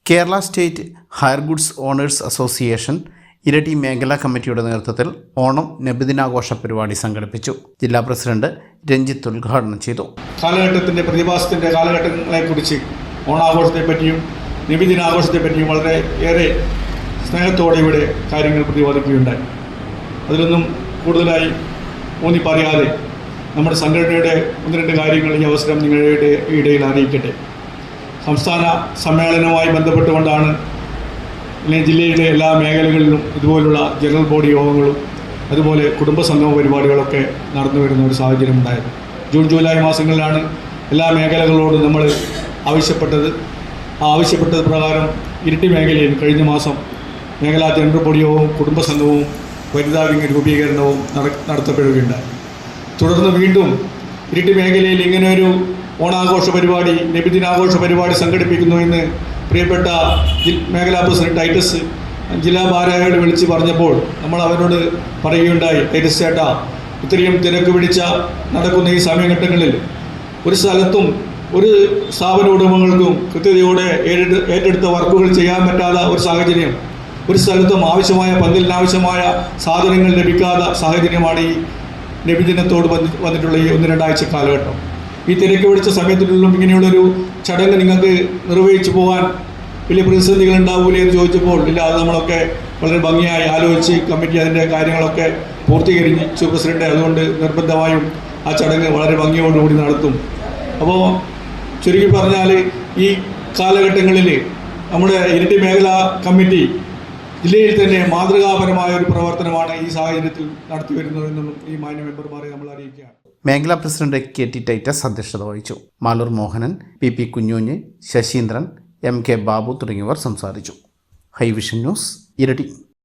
Kerala state hire goods owners association ഇരട്ടി മേഖലാ കമ്മിറ്റിയുടെ നേതൃത്വത്തിൽ ഓണം നബിദിനാഘോഷ പരിപാടി സംഘടിപ്പിച്ചു. ജില്ലാ പ്രസിഡന്റ് രഞ്ജിത്ത് ഉദ്ഘാടനം ചെയ്തു. കാലഘട്ടത്തിൻ്റെ പ്രതിഭാസത്തിൻ്റെ കാലഘട്ടങ്ങളെക്കുറിച്ച് ഓണാഘോഷത്തെപ്പറ്റിയും നബിദിനാഘോഷത്തെപ്പറ്റിയും വളരെ ഏറെ സ്നേഹത്തോടെ ഇവിടെ കാര്യങ്ങൾ പ്രതിപാദിക്കുകയുണ്ടായി. അതിലൊന്നും കൂടുതലായി ഊന്നി പറയാതെ നമ്മുടെ സംഘടനയുടെ ഒന്ന് രണ്ട് കാര്യങ്ങൾ ഈ അവസരം നിങ്ങളുടെ ഇടയിൽ അറിയിക്കട്ടെ. സംസ്ഥാന സമ്മേളനവുമായി ബന്ധപ്പെട്ടുകൊണ്ടാണ് ജില്ലയിലെ എല്ലാ മേഖലകളിലും ഇതുപോലുള്ള ജനറൽ ബോഡി യോഗങ്ങളും അതുപോലെ കുടുംബസംഗമ പരിപാടികളൊക്കെ നടന്നു വരുന്ന ഒരു സാഹചര്യം ഉണ്ടായത്. ജൂൺ ജൂലൈ മാസങ്ങളിലാണ് എല്ലാ മേഖലകളോടും നമ്മൾ ആവശ്യപ്പെട്ടത്. ആ ആവശ്യപ്പെട്ടത് പ്രകാരം ഇരിട്ടി മേഖലയിൽ കഴിഞ്ഞ മാസം മേഖലാ ജനറൽ ബോഡി യോഗവും കുടുംബസംഗമവും വനിതാ വിംഗ് രൂപീകരണവും നടത്തപ്പെടുകയുണ്ടായി. തുടർന്ന് വീണ്ടും ഇരിട്ടി മേഖലയിൽ ഇങ്ങനെയൊരു ഓണാഘോഷ പരിപാടി നബിദിനാഘോഷ പരിപാടി സംഘടിപ്പിക്കുന്നു എന്ന് പ്രിയപ്പെട്ട മേഖലാ പ്രസിഡന്റ് ടൈറ്റസ് ജില്ലാ ഭാരവാഹികളെ വിളിച്ച് പറഞ്ഞപ്പോൾ നമ്മൾ അവരോട് പറയുകയുണ്ടായി, ടൈറ്റസ് ചേട്ടാ, ഇത്രയും തിരക്ക് പിടിച്ച നടക്കുന്ന ഈ സമയഘട്ടങ്ങളിൽ ഒരു സ്ഥലത്തും ഒരു സ്ഥാപന ഉടമകൾക്കും കൃത്യതയോടെ ഏറ്റെടുത്ത വർക്കുകൾ ചെയ്യാൻ പറ്റാത്ത ഒരു സാഹചര്യം, ഒരു സ്ഥലത്തും ആവശ്യമായ പന്തലിനാവശ്യമായ സാധനങ്ങൾ ലഭിക്കാത്ത സാഹചര്യമാണ് ഈ നബിദിനത്തോട് വന്നിട്ടുള്ള ഈ 1-2 ആഴ്ച കാലഘട്ടം. ഈ തിരക്ക് പിടിച്ച സമയത്തിനുള്ളിലും ഇങ്ങനെയുള്ളൊരു ചടങ്ങ് നിങ്ങൾക്ക് നിർവഹിച്ചു പോകാൻ വലിയ പ്രതിസന്ധികൾ ഉണ്ടാവൂലേ എന്ന് ചോദിച്ചപ്പോൾ ഇല്ല, അത് നമ്മളൊക്കെ വളരെ ഭംഗിയായി ആലോചിച്ച് കമ്മിറ്റി അതിൻ്റെ കാര്യങ്ങളൊക്കെ പൂർത്തീകരിച്ചു പ്രസിഡന്റ്. അതുകൊണ്ട് നിർബന്ധമായും ആ ചടങ്ങ് വളരെ ഭംഗിയോടുകൂടി നടത്തും. അപ്പോൾ ചുരുക്കി പറഞ്ഞാൽ ഈ കാലഘട്ടങ്ങളിൽ നമ്മുടെ ഇരിട്ടി മേഖലാ കമ്മിറ്റി ജില്ലയിൽ തന്നെ മാതൃകാപരമായ ഒരു പ്രവർത്തനമാണ് ഈ സാഹചര്യത്തിൽ നടത്തി വരുന്നതെന്നും ഈ മാന്യ മെമ്പർമാരെ നമ്മൾ അറിയിക്കുകയാണ്. മേഖലാ പ്രസിഡന്റ് KT ടൈറ്റസ് അധ്യക്ഷത വഹിച്ചു. മാലൂർ മോഹനൻ, PP കുഞ്ഞുഞ്ഞ്, ശശീന്ദ്രൻ, MK ബാബു തുടങ്ങിയവർ സംസാരിച്ചു. ഹൈവിഷൻ ന്യൂസ്, ഇരട്ടി.